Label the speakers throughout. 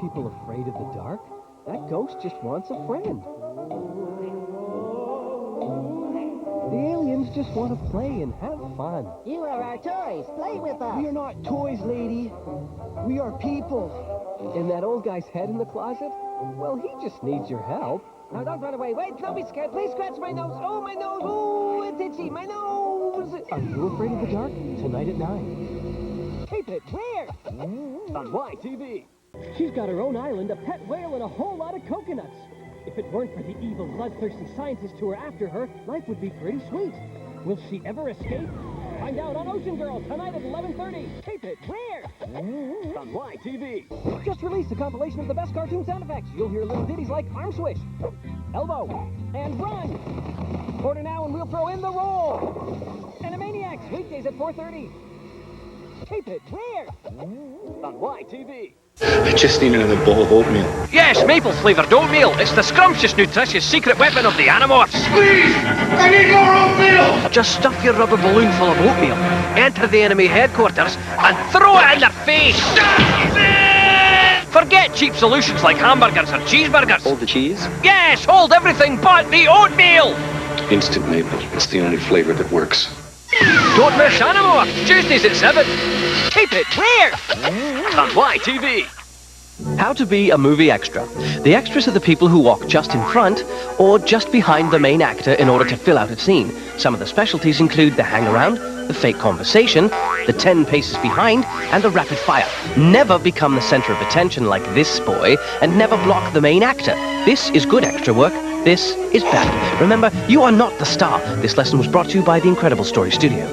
Speaker 1: people afraid of the dark? That ghost just wants a friend. The aliens just want to play and have fun.
Speaker 2: You are our toys. Play with us.
Speaker 1: We are not toys, lady. We are people. And that old guy's head in the closet? Well, he just needs your help.
Speaker 2: Now, don't run away. Wait, don't be scared. Please scratch my nose. Oh, my nose. Oh, it's itchy. My nose.
Speaker 1: Are you afraid of the dark? Tonight at 9.
Speaker 2: Keep it clear.
Speaker 1: On YTV. She's got her own island, a pet whale, and a whole lot of coconuts. If it weren't for the evil, bloodthirsty scientists who are after her, life would be pretty sweet. Will she ever escape? Find out on Ocean Girl tonight at 11:30. Keep it clear. On YTV. Just released a compilation of the best cartoon sound effects. You'll hear little ditties like arm swish, elbow, and run. Order now and we'll throw in the roll. Animaniacs, weekdays at 4:30. Keep it clear. On YTV.
Speaker 3: I just need another bowl of oatmeal.
Speaker 4: Yes, maple-flavoured oatmeal. It's the scrumptious, nutritious secret weapon of the Animorphs.
Speaker 3: Please! I need more oatmeal!
Speaker 4: Just stuff your rubber balloon full of oatmeal, enter the enemy headquarters, and throw it in their face! Forget cheap solutions like hamburgers or cheeseburgers.
Speaker 3: Hold the cheese?
Speaker 4: Yes, hold everything but the oatmeal!
Speaker 3: Instant maple. It's the only flavor that works.
Speaker 4: Don't miss Animorphs, Tuesdays at 7. Keep it clear! On YTV. How to be a movie extra. The extras are the people who walk just in front or just behind the main actor in order to fill out a scene. Some of the specialties include the hang-around, the fake conversation, the 10 paces behind, and the rapid fire. Never become the center of attention like this boy, and never block the main actor. This is good extra work. This is bad. Remember, you are not the star. This lesson was brought to you by the Incredible Story Studio.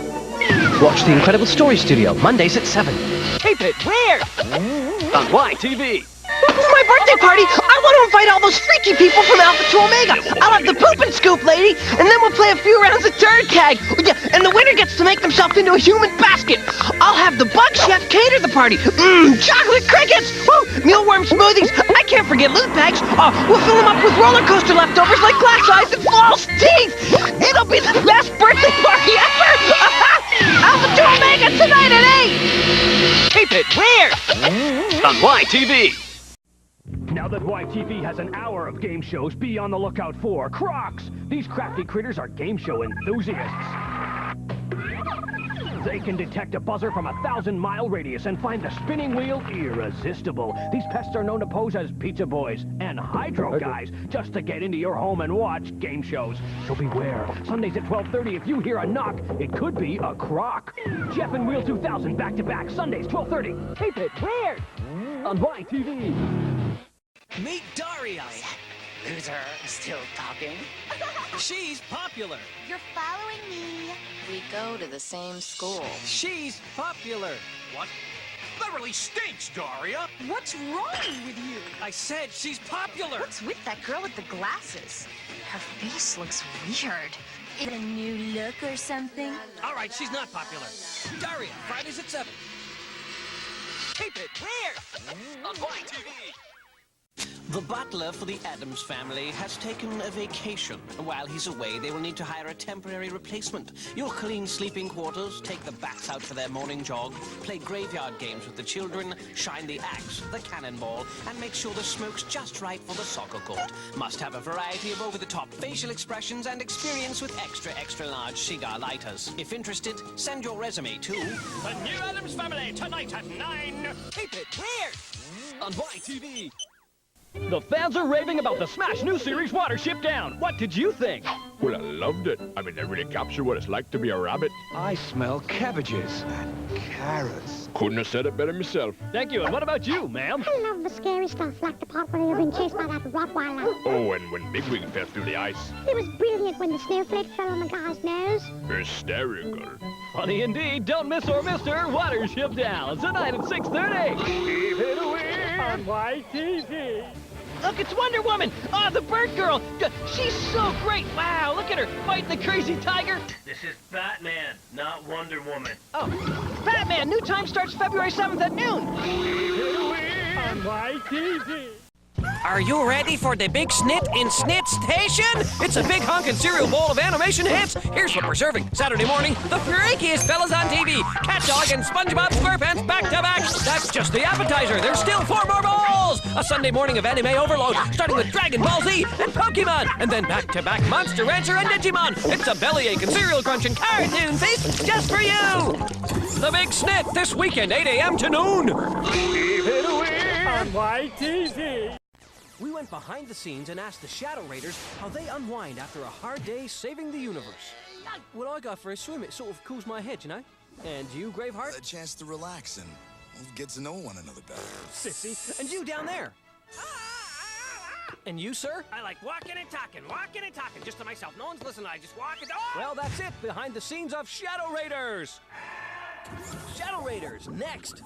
Speaker 4: Watch the Incredible Story Studio, Mondays at 7. Keep it clear! On YTV.
Speaker 5: Welcome to my birthday party! I want to invite all those freaky people from Alpha to Omega! I'll have the poop and scoop, lady! And then we'll play a few rounds of turd tag! Yeah, and the winner gets to make themselves into a human basket! I'll have the bug chef cater the party! Chocolate crickets! Woo! Mealworm smoothies! I can't forget loot bags! We'll fill them up with roller coaster leftovers like glass eyes and false teeth! It'll be the best birthday party ever! Alpha to Omega tonight at 8!
Speaker 4: Keep it clear! On YTV.
Speaker 6: Now that YTV has an hour of game shows, be on the lookout for Crocs. These crafty critters are game show enthusiasts. They can detect a buzzer from a 1,000-mile radius and find the spinning wheel irresistible. These pests are known to pose as pizza boys and hydro guys just to get into your home and watch game shows. So beware. Sundays at 12:30, if you hear a knock, it could be a croc. Jeff and Wheel 2000 back-to-back, Sundays 12:30. Keep it clear on YTV.
Speaker 7: Meet Daria.
Speaker 8: Loser, still talking?
Speaker 7: She's popular.
Speaker 9: You're following me. We go to the same school.
Speaker 7: She's popular.
Speaker 8: What? That really stinks, Daria.
Speaker 9: What's wrong with you?
Speaker 7: I said she's popular.
Speaker 9: What's with that girl with the glasses? Her face looks weird. Is it a new look or something?
Speaker 7: All right, she's not popular. Daria, Fridays at 7. Keep it clear on YTV. The butler for the Addams family has taken a vacation. While he's away, they will need to hire a temporary replacement. You'll clean sleeping quarters, take the bats out for their morning jog, play graveyard games with the children, shine the axe, the cannonball, and make sure the smoke's just right for the soccer court. Must have a variety of over-the-top facial expressions and experience with extra large cigar lighters. If interested, send your resume to The New Addams Family tonight at 9. Keep it clear on YTV.
Speaker 6: The fans are raving about the Smash new series Watership Down. What did you think?
Speaker 10: Well, I loved it. I mean, they really capture what it's like to be a rabbit.
Speaker 11: I smell cabbages and carrots.
Speaker 10: Couldn't have said it better myself.
Speaker 6: Thank you. And what about you, ma'am?
Speaker 12: I love the scary stuff, like the part where you're being chased by that Rottweiler.
Speaker 10: Oh, and when Bigwig fell through the ice.
Speaker 12: It was brilliant when the snowflake fell on the guy's nose.
Speaker 10: Hysterical.
Speaker 6: Funny indeed. Don't miss or miss her Watership Down tonight at 6:30. Keep it away on YTV.
Speaker 4: Look, it's Wonder Woman! Oh, the bird girl! She's so great! Wow, look at her fighting the crazy tiger!
Speaker 13: This is Batman, not Wonder Woman.
Speaker 4: Oh, Batman! New time starts February 7th at noon!
Speaker 6: On YTV.
Speaker 7: Are you ready for the big snit in Snit Station? It's a big honkin' cereal bowl of animation hits. Here's what we're serving. Saturday morning, the freakiest fellas on TV. Cat Dog and SpongeBob SquarePants back to back. That's just the appetizer. There's still 4 more bowls. A Sunday morning of anime overload, starting with Dragon Ball Z and Pokemon, and then back-to-back Monster Rancher and Digimon. It's a bellyache cereal crunching cartoon feast just for you. The Big Snit this weekend, 8 a.m. to noon.
Speaker 6: Keep it away on YTV.
Speaker 7: We went behind the scenes and asked the Shadow Raiders how they unwind after a hard day saving the universe. What I got for a swim, it sort of cools my head, you know? And you, Graveheart?
Speaker 14: A chance to relax and get to know one another better.
Speaker 7: Sissy. And you down there? And you, sir?
Speaker 13: I like walking and talking, just to myself. No one's listening, I just walk and...
Speaker 7: Well, that's it, behind the scenes of Shadow Raiders. Shadow Raiders, next.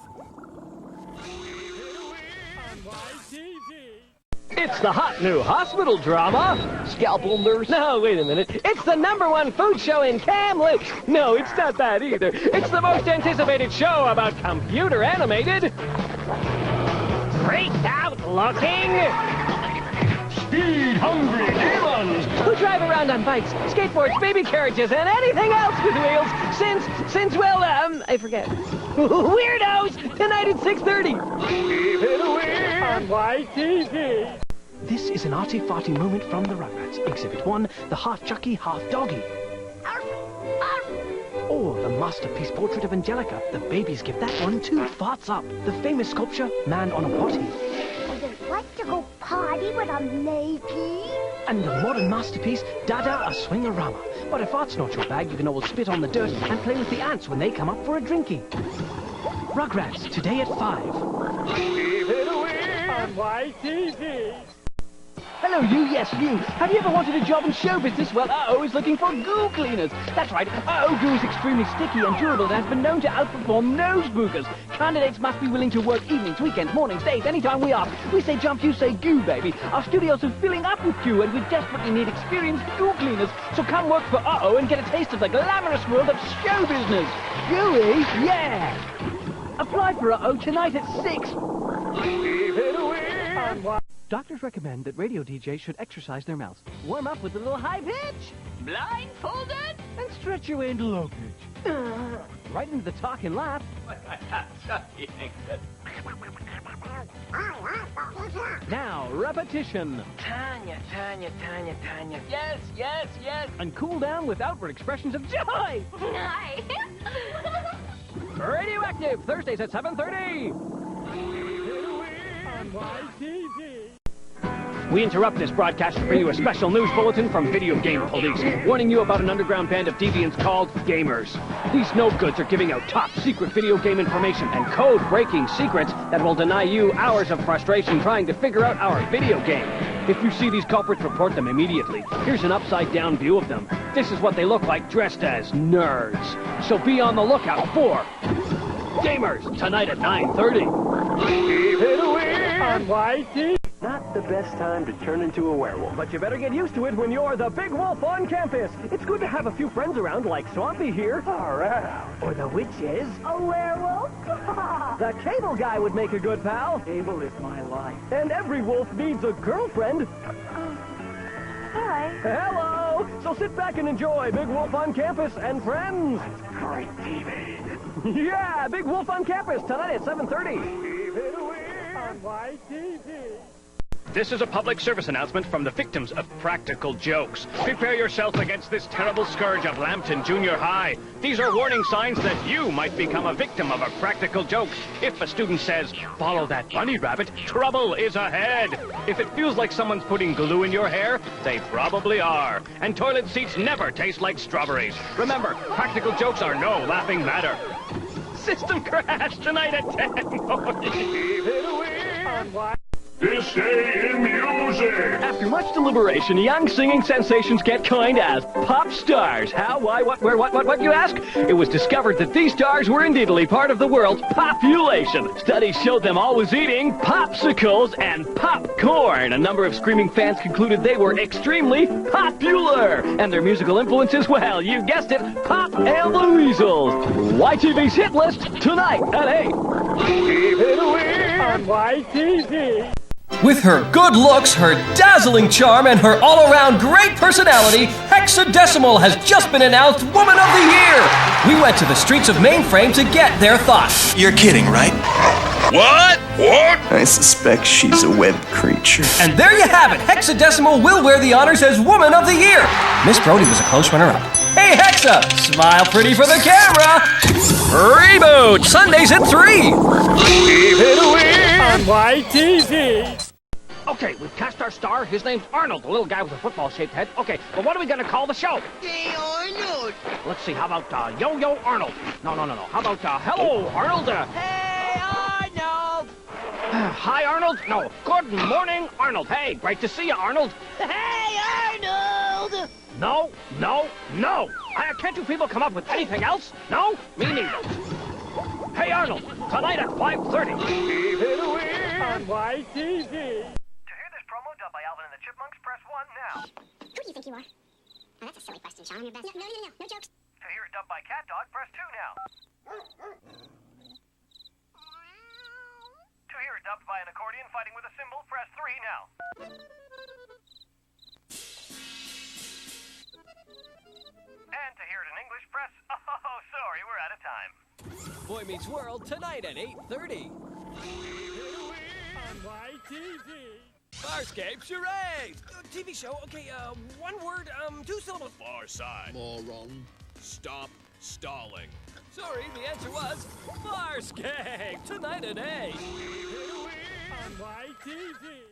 Speaker 1: It's the hot new hospital drama, Scalpel Nurse. No, wait a minute. It's the #1 food show in Kamloops. No, it's not that either. It's the most anticipated show about computer animated, freaked out looking, speed-hungry demons who drive around on bikes, skateboards, baby carriages, and anything else with wheels since, well, I forget. Weirdos! Tonight at 6:30.
Speaker 6: Keep it away on YTV.
Speaker 4: This is an arty-farty moment from the Rugrats. Exhibit 1, the half-chucky, half-doggy. Or the masterpiece portrait of Angelica. The babies give that one 2 farts up. The famous sculpture, Man on a Potty.
Speaker 12: Would you like to go party with a matey?
Speaker 4: And the modern masterpiece, Dada, a swing-a-rama. But if art's not your bag, you can always spit on the dirt and play with the ants when they come up for a drinky. Rugrats, today at 5.
Speaker 6: Keep it away on YTV.
Speaker 1: Hello, you, yes, you. Have you ever wanted a job in show business? Well, Uh-Oh is looking for goo cleaners. That's right, Uh-Oh goo is extremely sticky and durable and has been known to outperform nose boogers. Candidates must be willing to work evenings, weekends, mornings, days, anytime we ask. We say jump, you say goo, baby. Our studios are filling up with goo, and we desperately need experienced goo cleaners. So come work for Uh-Oh and get a taste of the glamorous world of show business. Gooey? Yeah! Apply for Uh-Oh tonight at 6.
Speaker 6: Keep it away on YTV.
Speaker 4: Doctors recommend that radio DJs should exercise their mouths. Warm up with a little high pitch.
Speaker 9: Blindfolded?
Speaker 4: And stretch your way into low pitch. Right into the talk and laugh. Now, repetition.
Speaker 5: Tanya. Yes.
Speaker 4: And cool down with outward expressions of joy.
Speaker 9: Hi.
Speaker 4: Radioactive, Thursdays at 7:30.
Speaker 6: On YTV. We interrupt this broadcast to bring you a special news bulletin from Video Game Police, warning you about an underground band of deviants called Gamers. These no-goods are giving out top-secret video game information and code-breaking secrets that will deny you hours of frustration trying to figure out our video game. If you see these culprits, report them immediately. Here's an upside-down view of them. This is what they look like dressed as nerds. So be on the lookout for Gamers, tonight at 9:30. Keep it away on YTV.
Speaker 1: Not the best time to turn into a werewolf, but you better get used to it when you're the big wolf on campus. It's good to have a few friends around, like Swampy here. Or the witches.
Speaker 12: A werewolf?
Speaker 1: The cable guy would make a good pal. Cable is my life. And every wolf needs a girlfriend.
Speaker 12: Hi.
Speaker 1: Hello! So sit back and enjoy Big Wolf on Campus and Friends.
Speaker 6: Great TV.
Speaker 1: Yeah, Big Wolf on Campus, tonight at 7:30.
Speaker 6: Keep it away on YTV. This is a public service announcement from the victims of practical jokes. Prepare yourself against this terrible scourge of Lambton Junior High. These are warning signs that you might become a victim of a practical joke. If a student says, "Follow that bunny rabbit," trouble is ahead. If it feels like someone's putting glue in your hair, they probably are. And toilet seats never taste like strawberries. Remember, practical jokes are no laughing matter. System crash tonight at 10. Keep it away on YTV.
Speaker 10: This day in music.
Speaker 1: After much deliberation, young singing sensations get coined as pop stars. How, why, what, where, what, you ask? It was discovered that these stars were indeedly part of the world's population. Studies showed them always eating popsicles and popcorn. A number of screaming fans concluded they were extremely popular. And their musical influences, well, you guessed it, Pop and the Weasels. YTV's hit list tonight at 8.
Speaker 6: Keep it away on YTV.
Speaker 15: With her good looks, her dazzling charm, and her all-around great personality, Hexadecimal has just been announced Woman of the Year! We went to the streets of Mainframe to get their thoughts.
Speaker 16: You're kidding, right?
Speaker 10: What? What?
Speaker 16: I suspect she's a web creature.
Speaker 15: And there you have it. Hexadecimal will wear the honors as Woman of the Year. Miss Brody was a close runner-up. Hey, Hexa! Smile pretty for the camera! Reboot! Sundays at 3!
Speaker 6: Keep it away on YTV! Okay, we've cast our star. His name's Arnold, the little guy with a football-shaped head. Okay, but what are we gonna call the show?
Speaker 5: Hey, Arnold!
Speaker 6: Let's see, how about, Yo-Yo Arnold? No. How about, Hello, Arnold?
Speaker 5: Hey, Arnold!
Speaker 6: Hi, Arnold? No, good morning, Arnold. Hey, great to see you, Arnold.
Speaker 5: Hey, Arnold!
Speaker 6: No. Can't you people come up with anything else? No? Me neither. Hey, Arnold, tonight at 5:30. Keep it away on YTV.
Speaker 17: To hear this promo dubbed by Alvin and the Chipmunks, press 1 now.
Speaker 12: Who do you think you are? Oh, that's a silly question, Sean. You're best. No jokes.
Speaker 17: To hear it dubbed by Cat Dog, press 2 now. To hear it dubbed by an accordion fighting with a cymbal, press 3 now. And to hear it in English, press... Oh, sorry, we're out of time.
Speaker 4: Boy Meets World tonight at 8:30.
Speaker 6: On YTV.
Speaker 4: Farscape Charades.
Speaker 13: TV show, okay, one word, 2 syllables.
Speaker 10: Far side. Moron. Stop stalling.
Speaker 4: Sorry, the answer was Farscape tonight at 8.
Speaker 6: On YTV.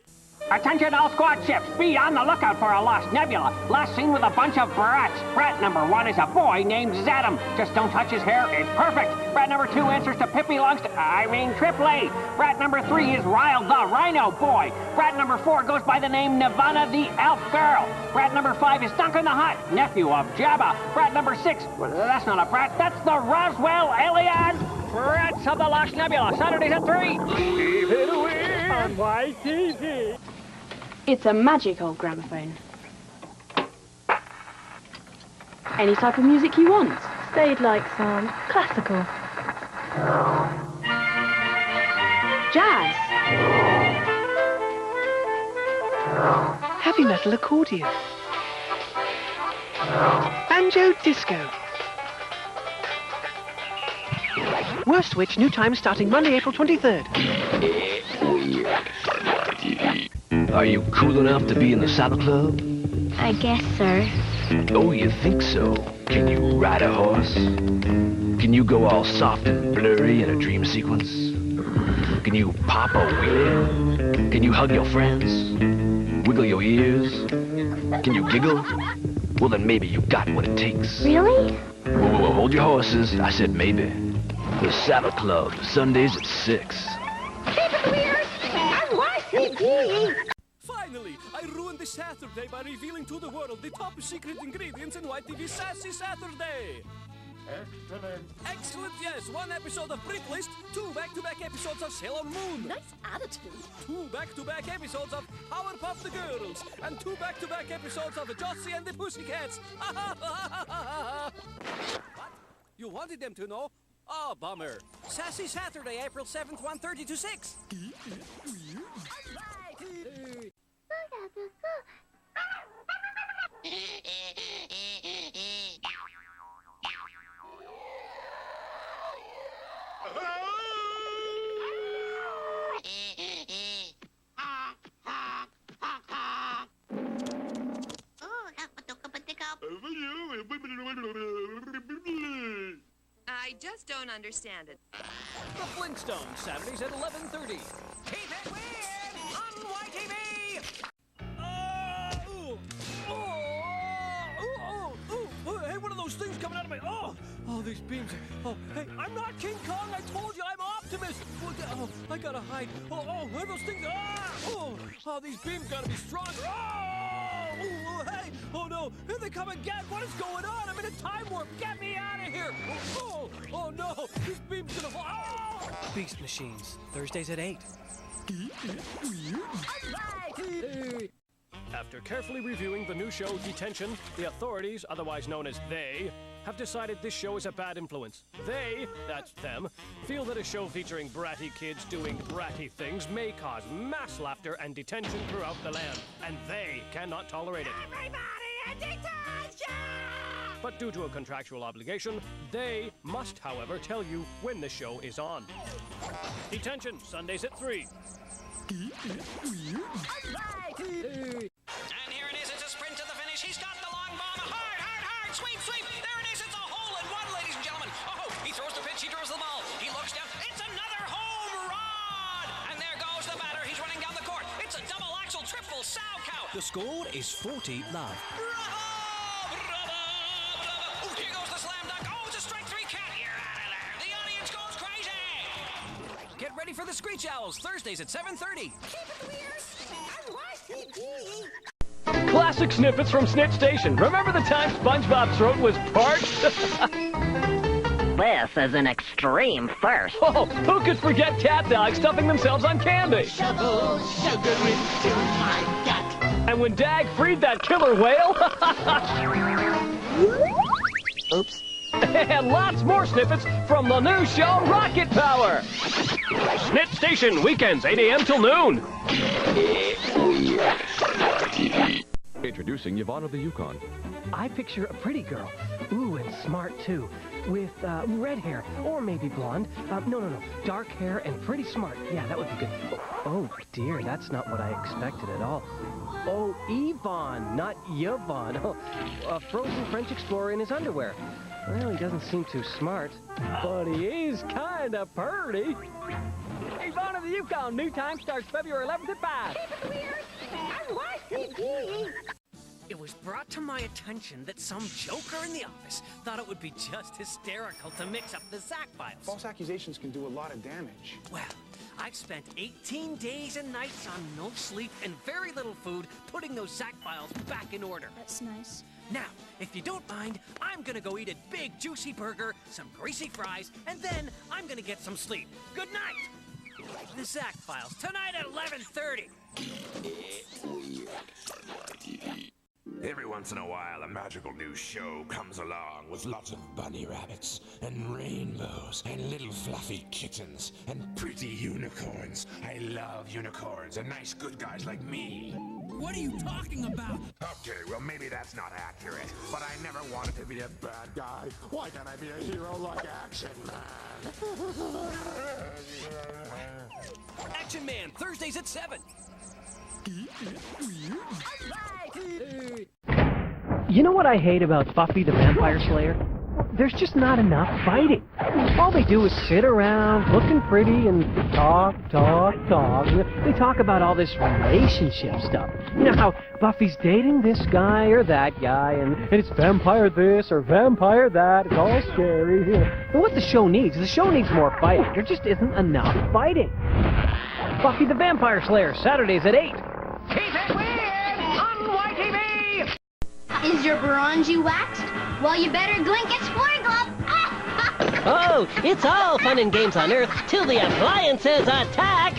Speaker 13: Attention all squad ships, be on the lookout for a lost nebula. Last seen with a bunch of brats. Brat number 1 is a boy named Zadam. Just don't touch his hair, it's perfect. Brat number 2 answers to Pippi Tripoli. Brat number 3 is Ryle the Rhino Boy. Brat number 4 goes by the name Nirvana the Elf Girl. Brat number 5 is Duncan the Hutt, nephew of Jabba. Brat number 6, well, that's not a brat, that's the Roswell Alien. Brats of the Lost Nebula, Saturdays at 3.
Speaker 6: Keep it away on YTV.
Speaker 18: It's a magic old gramophone. Any type of music you want. Spade-like sound. Classical. Jazz.
Speaker 5: Heavy metal accordion. Banjo disco. Worst Witch, new time starting Monday, April 23rd.
Speaker 19: Are you cool enough to be in the Saddle Club?
Speaker 12: I guess, sir.
Speaker 19: Oh, you think so? Can you ride a horse? Can you go all soft and blurry in a dream sequence? Can you pop a wheelie? Can you hug your friends? Wiggle your ears? Can you giggle? Well, then maybe you got what it takes.
Speaker 12: Really?
Speaker 19: Whoa, hold your horses. I said maybe. The Saddle Club, Sundays at 6.
Speaker 12: Keep it weird. I'm YTV.
Speaker 15: Finally, I ruined the Saturday by revealing to the world the top secret ingredients in YTV's Sassy Saturday.
Speaker 6: Excellent.
Speaker 15: Excellent, yes. 1 episode of Brick List, 2 back-to-back episodes of Sailor Moon.
Speaker 18: Nice attitude.
Speaker 15: 2 back-to-back episodes of Powerpuff the Girls. And 2 back-to-back episodes of Jossie and the Pussycats. What? You wanted them to know? Oh, bummer. Sassy Saturday, April 7th, 1:30 to 6.
Speaker 20: I just don't understand it.
Speaker 15: The Flintstones, Saturdays at 11:30.
Speaker 13: Keep it weird on YTV!
Speaker 15: Hey, one of those things coming out of my... Oh, these beams. Oh, hey, I'm not King Kong. I told you I'm Optimus. Oh, I gotta hide. Oh, where are those things? Oh, these beams gotta be stronger. Oh, hey. Oh, no. Here they come again. What is going on? I'm in a time warp. Get me out of here. Oh, no. This beam's gonna fall. Oh!
Speaker 1: Beast Machines, Thursdays at 8.
Speaker 6: After carefully reviewing the new show Detention, the authorities, otherwise known as they, have decided this show is a bad influence. They, that's them, feel that a show featuring bratty kids doing bratty things may cause mass laughter and detention throughout the land, and they cannot tolerate it.
Speaker 13: Everybody in detention!
Speaker 6: but due to a contractual obligation, they must, however, tell you when the show is on. Detention, Sundays at 3.
Speaker 7: And here it is, it's a sprint to the finish. He's got the long ball, hard, sweep, there it is, it's a hole in one, ladies and gentlemen. Oh, he throws the pitch, he throws the ball, he looks down, it's another home run! And there goes the batter, he's running down the court, it's a double axel, triple sow cow. The score is 40-love. Bravo! Oh, here goes the slam dunk, oh, it's a strike 3 cat, you're out of there. The audience goes crazy! Get ready for the Screech Owls, Thursdays at 7:30.
Speaker 6: Classic snippets from Snit Station. Remember the time SpongeBob's throat was parched?
Speaker 21: This is an extreme first.
Speaker 6: Oh, who could forget cat dogs stuffing themselves on candy?
Speaker 21: Shovel sugar into my gut.
Speaker 6: And when Dag freed that killer whale?
Speaker 21: Oops.
Speaker 6: And lots more snippets from the new show Rocket Power. Snit Station, weekends 8 a.m. till noon.
Speaker 10: Introducing Yvonne of the Yukon.
Speaker 1: I picture a pretty girl. Ooh, and smart, too. With red hair, or maybe blonde. No. Dark hair and pretty smart. Yeah, that would be good. Oh, dear, that's not what I expected at all. Oh, Yvonne, not Yvonne. Oh, a frozen French explorer in his underwear. Well, he doesn't seem too smart, but he is kind of purty. Yvonne of the Yukon, new time starts February 11th at 5.
Speaker 22: It was brought to my attention that some joker in the office thought it would be just hysterical to mix up the Zach files.
Speaker 23: False accusations can do a lot of damage.
Speaker 22: Well, I've spent 18 days and nights on no sleep and very little food putting those Zach files back in order.
Speaker 9: That's nice.
Speaker 22: Now, if you don't mind, I'm gonna go eat a big juicy burger, some greasy fries, and then I'm gonna get some sleep. Good night! The Zach files, tonight at 11:30.
Speaker 24: Every once in a while, a magical new show comes along with lots of bunny rabbits and rainbows and little fluffy kittens and pretty unicorns. I love unicorns and nice good guys like me.
Speaker 15: What are you talking about?
Speaker 24: Okay, well maybe that's not accurate, but I never wanted to be a bad guy. Why can't I be a hero like Action Man?
Speaker 7: Action Man, Thursdays at 7.
Speaker 1: You know what I hate about Buffy the Vampire Slayer? There's just not enough fighting. All they do is sit around looking pretty and talk. They talk about all this relationship stuff. You know how Buffy's dating this guy or that guy, and it's vampire this or vampire that. It's all scary. And what the show needs more fighting. There just isn't enough fighting. Buffy the Vampire Slayer, Saturdays at 8.
Speaker 22: Keep it weird on YTV!
Speaker 9: Is your Baranji waxed? Well, you better glink its flare-glop.
Speaker 5: Oh, it's all fun and games on Earth till the appliances attack!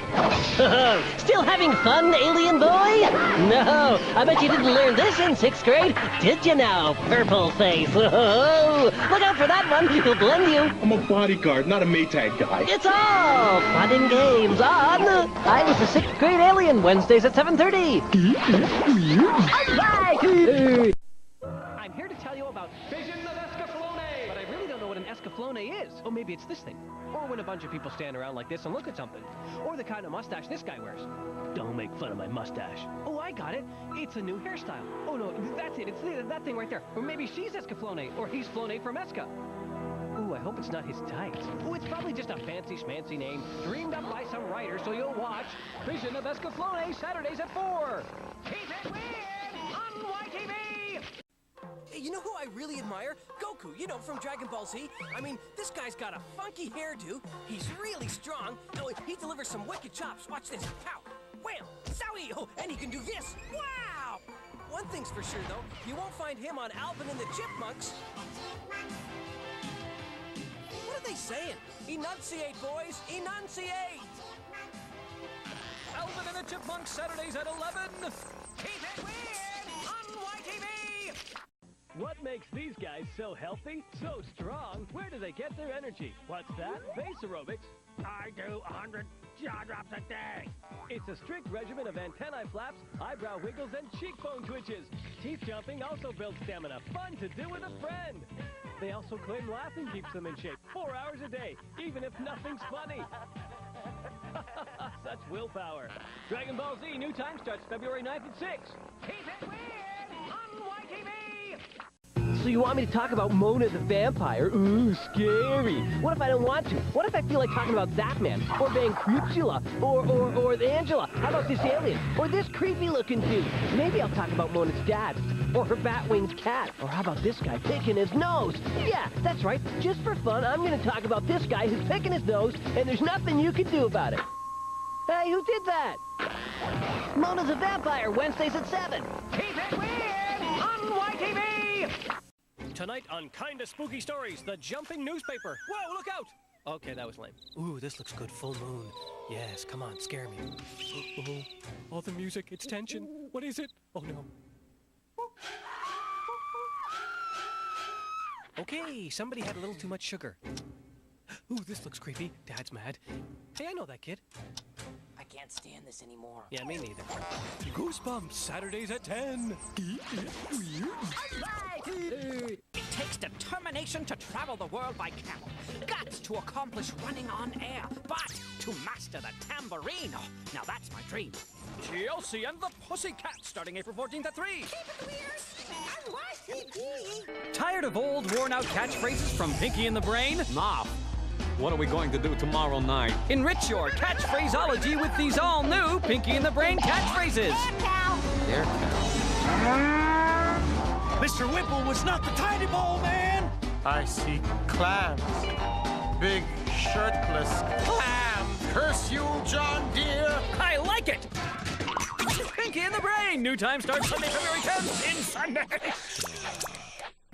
Speaker 5: Still having fun, alien boy? No, I bet you didn't learn this in 6th grade, did you now, purple face? Oh, look out for that one, he'll blend you.
Speaker 3: I'm a bodyguard, not a Maytag guy.
Speaker 5: It's all fun and games on I Was a 6th Grade Alien, Wednesdays at 7:30.
Speaker 1: I'm here to tell you about Vision of Escaflowne! But I really don't know what an Escaflowne is. Oh, maybe it's this thing. Or when a bunch of people stand around like this and look at something. Or the kind of mustache this guy wears.
Speaker 6: Don't make fun of my mustache.
Speaker 1: Oh, I got it. It's a new hairstyle. Oh, no, that's it. It's that thing right there. Or maybe she's Escaflowne, or he's Flowne from Esca. Ooh, I hope it's not his tights. Oh, it's probably just a fancy schmancy name dreamed up by some writer, so you'll watch Vision of Escaflowne, Saturdays at 4.
Speaker 22: Keep it weird on YTV! You know who I really admire? Goku, you know, from Dragon Ball Z. I mean, this guy's got a funky hairdo. He's really strong. Oh, he delivers some wicked chops. Watch this. Pow! Wham! Zowie! Oh, and he can do this. Wow! One thing's for sure, though. You won't find him on Alvin and the Chipmunks. What are they saying? Enunciate, boys! Enunciate!
Speaker 6: Alvin and the Chipmunks, Saturdays at 11.
Speaker 22: Keep it weird on YTV!
Speaker 6: What makes these guys so healthy, so strong? Where do they get their energy? What's that? Base aerobics. I do 100 jaw drops a day.
Speaker 1: It's a strict regimen of antennae flaps, eyebrow wiggles, and cheekbone twitches. Teeth jumping also builds stamina. Fun to do with a friend. They also claim laughing keeps them in shape 4 hours a day, even if nothing's funny. Such willpower. Dragon Ball Z new time starts February 9th at 6.
Speaker 6: Keep it weird on YTV.
Speaker 1: So you want me to talk about Mona the vampire? Ooh, scary. What if I don't want to? What if I feel like talking about that man? Or Van Crupula? Or Angela? How about this alien? Or this creepy-looking dude? Maybe I'll talk about Mona's dad. Or her bat-winged cat. Or how about this guy picking his nose? Yeah, that's right. Just for fun, I'm going to talk about this guy who's picking his nose, and there's nothing you can do about it. Hey, who did that? Mona the vampire, Wednesdays at 7.
Speaker 6: Keep it weird on YTV.
Speaker 1: Tonight on Kinda Spooky Stories, the jumping newspaper. Whoa, look out! Okay, that was lame. Ooh, this looks good. Full moon. Yes, come on, scare me. Oh, the music, it's tension. What is it? Oh, no. Okay, somebody had a little too much sugar. Ooh, this looks creepy. Dad's mad. Hey, I know that kid.
Speaker 5: I can't stand this anymore.
Speaker 1: Yeah, me neither. Goosebumps, Saturdays at 10.
Speaker 2: It takes determination to travel the world by camel, guts to accomplish running on air, but to master the tambourine. Oh, now that's my dream.
Speaker 6: TLC and the Pussycats starting April 14th at 3.
Speaker 21: Keep it weird on YTV.
Speaker 15: Tired of old, worn-out catchphrases from Pinky and the Brain?
Speaker 8: Nah. What are we going to do tomorrow night?
Speaker 15: Enrich your catchphraseology with these all-new Pinky and the Brain catchphrases.
Speaker 8: There,
Speaker 15: Mr. Whipple was not the tiny ball man.
Speaker 11: I see clams. Big, shirtless clams. Curse you, John Deere.
Speaker 15: I like it. Pinky and the Brain. New time starts Sunday, February 10th in Sunday.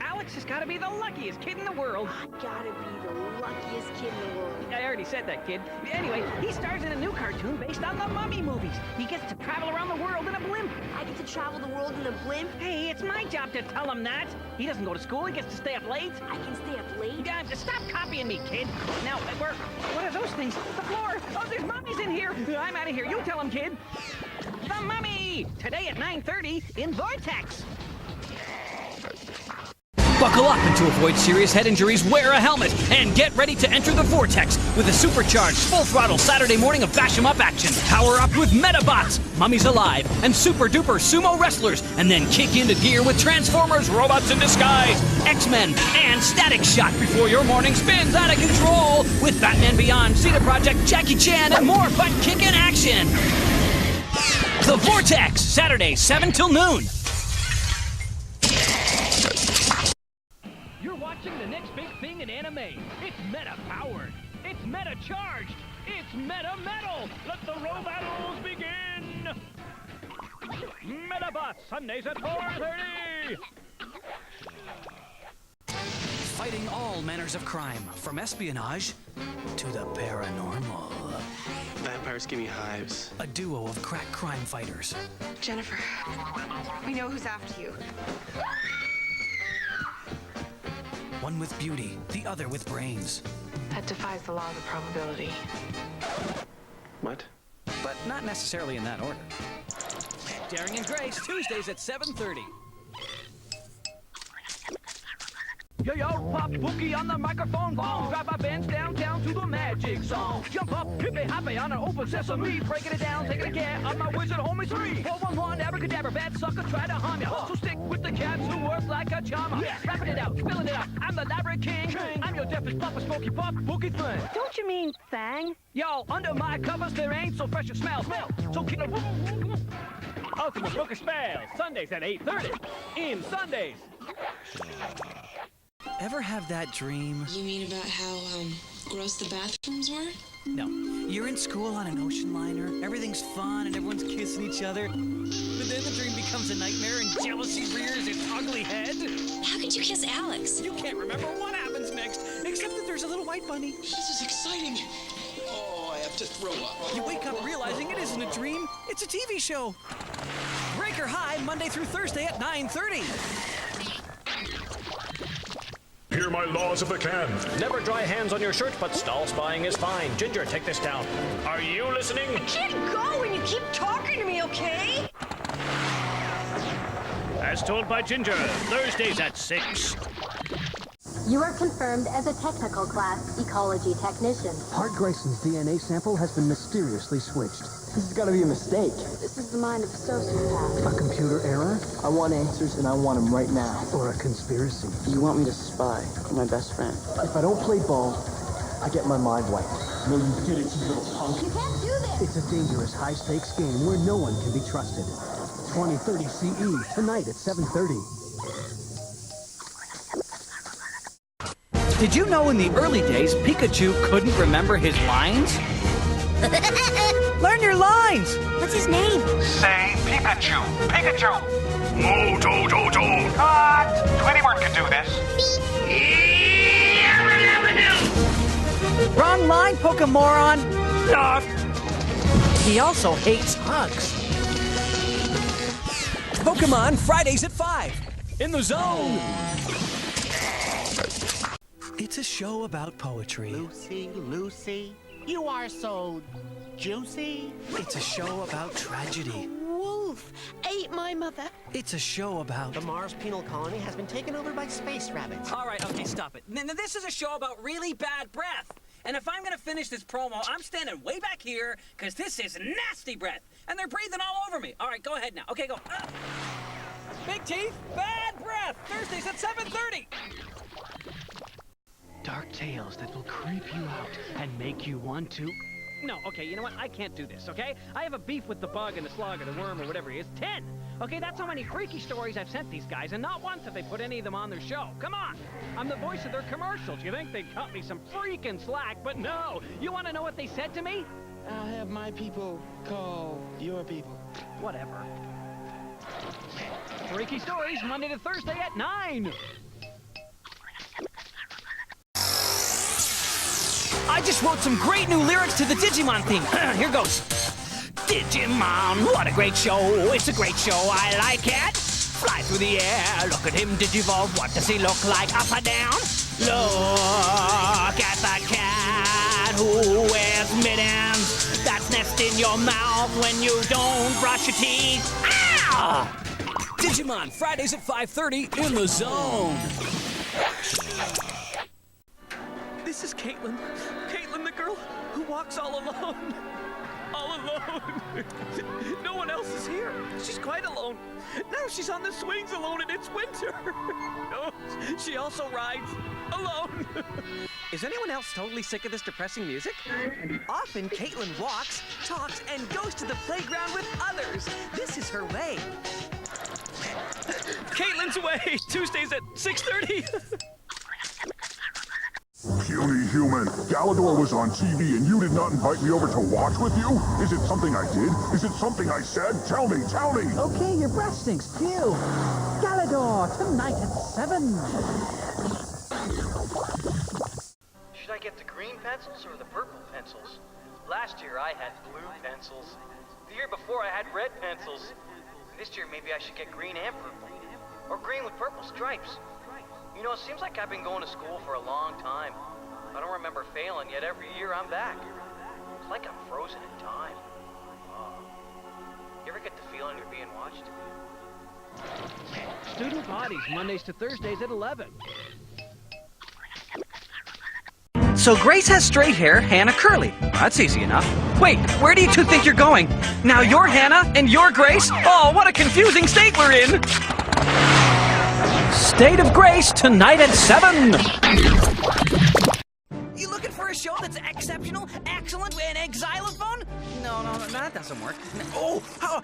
Speaker 15: Alex has got to be the luckiest kid in the world.
Speaker 18: I gotta be the luckiest kid in the world.
Speaker 15: I already said that, kid. Anyway, he stars in a new cartoon based on the Mummy movies. He gets to travel around the world in a blimp.
Speaker 18: I get to travel the world in a blimp?
Speaker 15: Hey, it's my job to tell him that. He doesn't go to school. He gets to stay up late.
Speaker 18: I can stay up late?
Speaker 15: Stop copying me, kid. Now, what are those things? The floor. Oh, there's mummies in here. I'm out of here. You tell him, kid. The Mummy! Today at 9:30 in Vortex. Buckle up, and to avoid serious head injuries, wear a helmet, and get ready to enter the Vortex with a supercharged, full-throttle Saturday morning of bash 'em up action. Power up with Metabots, Mummies Alive, and super-duper sumo wrestlers, and then kick into gear with Transformers, Robots in Disguise, X-Men, and Static Shock before your morning spins out of control with Batman Beyond, Zeta Project, Jackie Chan, and more butt-kicking action. The Vortex, Saturday, 7 till noon.
Speaker 6: You're watching the next big thing in anime. It's meta-powered. It's meta-charged. It's meta-metal. Let the robattles begin. Metabots, Sundays at 4:30.
Speaker 15: Fighting all manners of crime, from espionage to the paranormal.
Speaker 14: Vampires give me hives.
Speaker 15: A duo of crack crime fighters.
Speaker 20: Jennifer, we know who's after you.
Speaker 15: One with beauty, the other with brains.
Speaker 20: That defies the laws of probability.
Speaker 14: What?
Speaker 15: But not necessarily in that order. Daring and Grace, Tuesdays at 7:30.
Speaker 6: Yo, Pop Bookie on the microphone. Long drive my Benz downtown to the magic zone. Jump up, hippie hoppy on an open sesame. Breaking it down, taking a care of my wizard homies. 3, 4, 1, 1, abracadabra, bad sucker, try to harm ya. So stick with the cats who work like a charmer. Rapping it out, spilling it out. I'm the Labyrinth King. I'm your deafest papa, smoky pop, Bookie thing.
Speaker 18: Don't you mean Fang?
Speaker 6: Yo, under my covers there ain't so fresh a smell. So kill a Ultimate Book of Spells, Sundays at 8:30. In Sundays.
Speaker 15: Ever have that dream?
Speaker 20: You mean about how, gross the bathrooms were?
Speaker 15: No. You're in school on an ocean liner, everything's fun and everyone's kissing each other. But then the dream becomes a nightmare and jealousy rears its ugly head.
Speaker 20: How could you kiss Alex?
Speaker 15: You can't remember what happens next, except that there's a little white bunny.
Speaker 21: This is exciting. Oh, I have to throw up.
Speaker 15: You wake up realizing it isn't a dream, it's a TV show. Breaker High, Monday through Thursday at 9:30.
Speaker 10: hear my laws if they can.
Speaker 6: Never dry hands on your shirt, but stall spying is fine. Ginger, take this down. Are you listening?
Speaker 9: I can't go when you keep talking to me, okay?
Speaker 6: As told by Ginger, Thursdays at 6.
Speaker 12: You are confirmed as a technical class ecology technician.
Speaker 1: Hart Grayson's DNA sample has been mysteriously switched. This has got to be a mistake.
Speaker 18: This is the mind of a sociopath.
Speaker 1: A computer error? I want answers, and I want them right now. Or a conspiracy.
Speaker 4: You want me to spy on my best friend?
Speaker 1: If I don't play ball, I get my mind wiped. No, you did it, you little punk.
Speaker 12: You can't do this!
Speaker 1: It's a dangerous, high-stakes game where no one can be trusted. 2030 CE, tonight at 7:30.
Speaker 2: Did you know in the early days, Pikachu couldn't remember his lines? Learn your lines!
Speaker 12: What's his name?
Speaker 6: Say Pikachu. Pikachu.
Speaker 10: Mo-do-do-do.
Speaker 6: Cut! Tweety can do this.
Speaker 2: Wrong line, Pokemoron! He also hates hugs. Pokemon Fridays at 5. In the zone! It's a show about poetry.
Speaker 21: Lucy, Lucy, you are so juicy.
Speaker 2: It's a show about tragedy.
Speaker 21: Wolf ate my mother.
Speaker 2: It's a show about...
Speaker 21: The Mars penal colony has been taken over by space rabbits.
Speaker 2: All right, okay, stop it. Now, this is a show about really bad breath. And if I'm gonna finish this promo, I'm standing way back here, because this is nasty breath. And they're breathing all over me. All right, go ahead now. Okay, go. Big teeth, bad breath. Thursdays at 7:30.
Speaker 6: Dark tales that will creep you out and make you want to... No, okay, you know what? I can't do this, okay? I have a beef with the bug and the slug or the worm or whatever he is. 10! Okay, that's how many freaky stories I've sent these guys, and not once have they put any of them on their show. Come on! I'm the voice of their commercials. You think they'd cut me some freaking slack, but no! You want to know what they said to me?
Speaker 4: I'll have my people call your people.
Speaker 6: Whatever. Freaky stories, Monday to Thursday at 9!
Speaker 2: I just wrote some great new lyrics to the Digimon theme. Here goes. Digimon, what a great show. It's a great show, I like it. Fly through the air, look at him digivolve. What does he look like, up or down? Look at the cat who wears mittens. That's nest in your mouth when you don't brush your teeth. Ow! Digimon, Fridays at 5:30 in the zone. This is Caitlin. Caitlin, the girl who walks all alone. All alone. No one else is here. She's quite alone. Now she's on the swings alone and it's winter. No, she also rides alone. Is anyone else totally sick of this depressing music? Often Caitlin walks, talks, and goes to the playground with others. This is her way. Caitlin's Way, Tuesdays at 6:30.
Speaker 10: Puny human, Galador was on TV and you did not invite me over to watch with you? Is it something I did? Is it something I said? Tell me, tell me!
Speaker 1: Okay, your breath stinks. Phew. Galador, tonight at 7.
Speaker 16: Should I get the green pencils or the purple pencils? Last year I had blue pencils. The year before I had red pencils. This year maybe I should get green and purple. Or green with purple stripes. You know, it seems like I've been going to school for a long time. I don't remember failing, yet every year I'm back. It's like I'm frozen in time. You ever get the feeling you're being watched?
Speaker 6: Student Bodies, Mondays to Thursdays at 11.
Speaker 2: So Grace has straight hair, Hannah curly. That's easy enough. Wait, where do you two think you're going? Now you're Hannah and you're Grace? Oh, what a confusing state we're in! State of Grace, tonight at 7. You looking for a show that's exceptional, excellent, and xylophone? No, that doesn't work. Oh,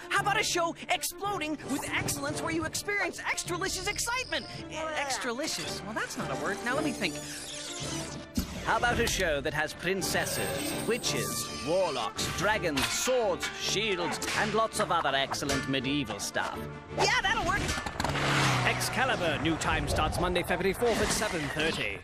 Speaker 2: how about a show exploding with excellence where you experience extralicious excitement? Extralicious? Well, that's not a word. Now let me think. How about a show that has princesses, witches, warlocks, dragons, swords, shields, and lots of other excellent medieval stuff? Yeah, that'll work. Excalibur, new time starts Monday, February 4th at 7:30.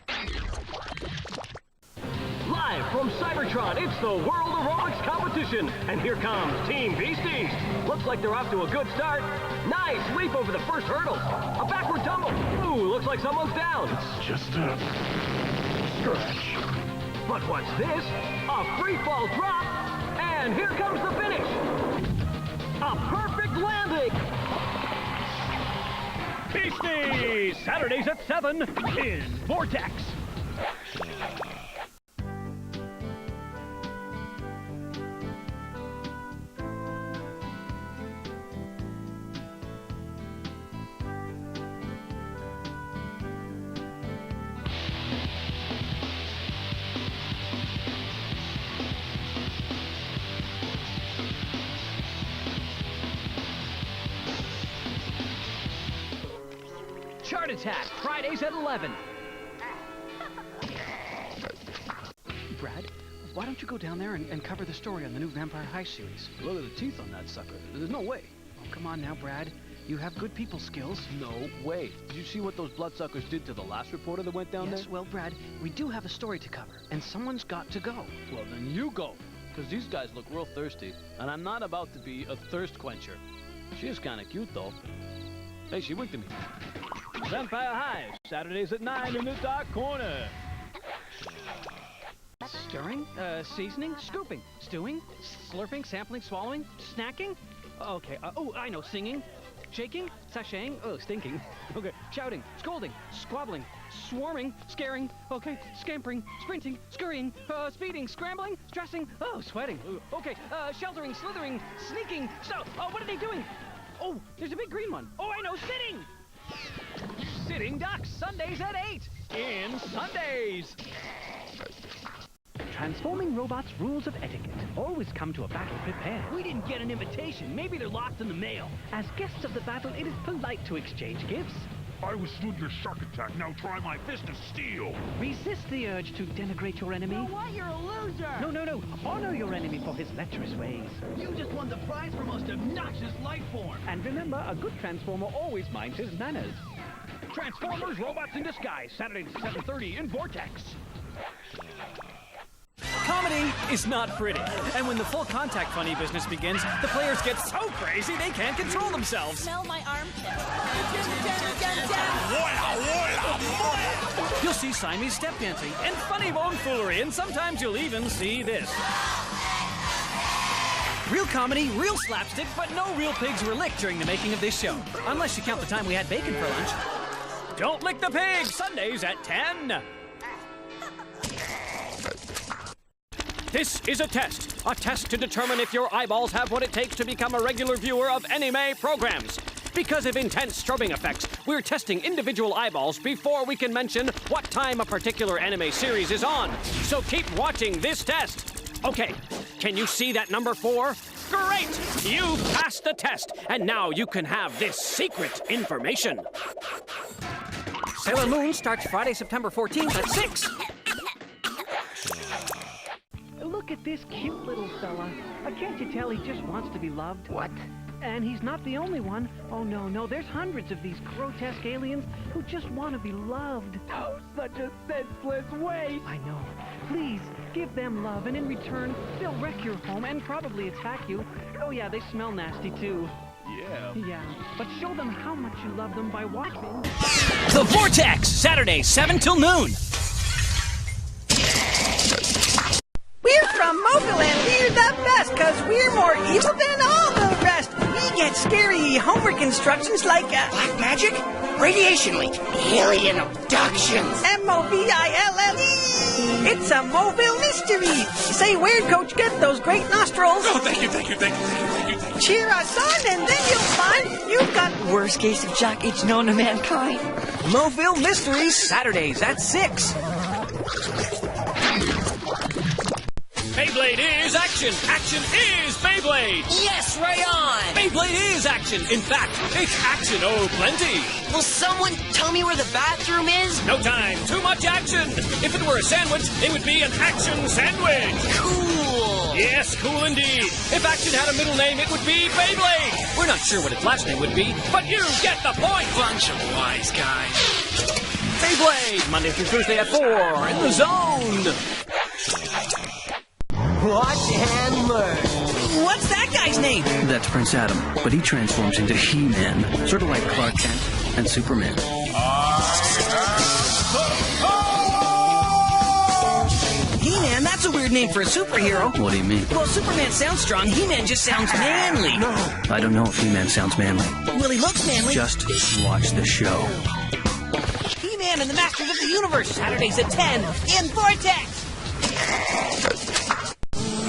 Speaker 6: Live from Cybertron, it's the World Aerobics Competition. And here comes Team Beasties. Let's Looks like they're off to a good start. Nice leap over the first hurdle. A backward tumble. Ooh, looks like someone's down.
Speaker 10: It's just a stretch.
Speaker 6: But what's this? A free fall drop. And here comes the finish. A perfect landing. Beastie! Saturdays at 7 is Vortex. Chart Attack, Fridays at 11.
Speaker 13: Brad, why don't you go down there and cover the story on the new Vampire High series?
Speaker 6: Look at the teeth on that sucker. There's no way.
Speaker 13: Oh, come on now, Brad. You have good people skills.
Speaker 6: No way. Did you see what those bloodsuckers did to the last reporter that went down there?
Speaker 13: Yes, well, Brad, we do have a story to cover, and someone's got to go.
Speaker 6: Well, then you go. Because these guys look real thirsty, and I'm not about to be a thirst quencher. She is kind of cute, though. Hey, she winked at me. Vampire Hive, Saturdays at 9 in the dark corner.
Speaker 13: Stirring, seasoning, scooping, stewing, slurping, sampling, swallowing, snacking. Okay, oh, I know, singing, shaking, sashaying, oh, stinking. Okay, shouting, scolding, squabbling, swarming, scaring, okay, scampering, sprinting, scurrying, speeding, scrambling, stressing, oh, sweating. Okay, sheltering, slithering, sneaking. So, what are they doing? Oh, there's a big green one. Oh, I know, sitting!
Speaker 6: Sitting Ducks, Sundays at 8 in Sundays.
Speaker 13: Transforming robots' rules of etiquette. Always come to a battle prepared.
Speaker 6: We didn't get an invitation. Maybe they're lost in the mail.
Speaker 13: As guests of the battle, it is polite to exchange gifts.
Speaker 10: I withstood your shark attack, now try my fist of steel.
Speaker 13: Resist the urge to denigrate your enemy.
Speaker 17: You know what? You're a loser.
Speaker 13: No. Honor your enemy for his lecherous ways.
Speaker 6: You just won the prize for most obnoxious life form.
Speaker 13: And remember, a good Transformer always minds his manners.
Speaker 6: Transformers, Robots in Disguise, Saturdays at 7:30 in Vortex. Comedy is not pretty, and when the full contact funny business begins, the players get so crazy they can't control themselves.
Speaker 17: Smell my armpit.
Speaker 6: You'll see Siamese step dancing and funny bone foolery, and sometimes you'll even see this. Real comedy, real slapstick, but no real pigs were licked during the making of this show. Unless you count the time we had bacon for lunch. Don't lick the pig! Sundays at 10. This is a test to determine if your eyeballs have what it takes to become a regular viewer of anime programs. Because of intense strobing effects, we're testing individual eyeballs before we can mention what time a particular anime series is on. So keep watching this test. Okay, can you see that number 4? Great! You passed the test, and now you can have this secret information. Sailor Moon starts Friday, September 14th at 6.
Speaker 13: Look at this cute little fella. Can't you tell he just wants to be loved? What? And he's not the only one. Oh, no, there's hundreds of these grotesque aliens who just want to be loved.
Speaker 6: Oh, such a senseless waste.
Speaker 13: I know. Please, give them love, and in return, they'll wreck your home and probably attack you. Oh, yeah, they smell nasty, too. Yeah, but show them how much you love them by watching.
Speaker 2: The Vortex, Saturday, 7 till noon.
Speaker 19: We're from Mobile and we're the best because we're more evil than all the rest. We get scary homework instructions like black magic, radiation leak, alien abductions, M-O-B-I-L-L-E. It's a Mobile mystery. Say where, Coach, get those great nostrils.
Speaker 24: Oh, thank you.
Speaker 19: Cheer us on and then you'll find you've got the worst case of shock age known to mankind.
Speaker 2: Mobile Mysteries, Saturdays at 6.
Speaker 6: Beyblade is action! Action is Beyblade!
Speaker 19: Yes, right on!
Speaker 6: Beyblade is action! In fact, it's action oh plenty!
Speaker 19: Will someone tell me where the bathroom is?
Speaker 6: No time, too much action! If it were a sandwich, it would be an action sandwich!
Speaker 19: Cool!
Speaker 6: Yes, cool indeed! If action had a middle name, it would be Beyblade! We're not sure what its last name would be, but you get the point!
Speaker 24: Bunch of wise guys.
Speaker 6: Beyblade, Monday through Thursday at 4, in the zone!
Speaker 19: Watch and learn.
Speaker 2: What's that guy's name?
Speaker 3: That's Prince Adam, but he transforms into He-Man, sort of like Clark Kent and Superman.
Speaker 2: He-Man, that's a weird name for a superhero.
Speaker 3: What do you mean?
Speaker 2: Well, Superman sounds strong. He-Man just sounds manly.
Speaker 3: No. I don't know if He-Man sounds manly.
Speaker 2: Well, he looks manly.
Speaker 3: Just watch the show.
Speaker 2: He-Man and the Masters of the Universe, Saturdays at 10 in Vortex.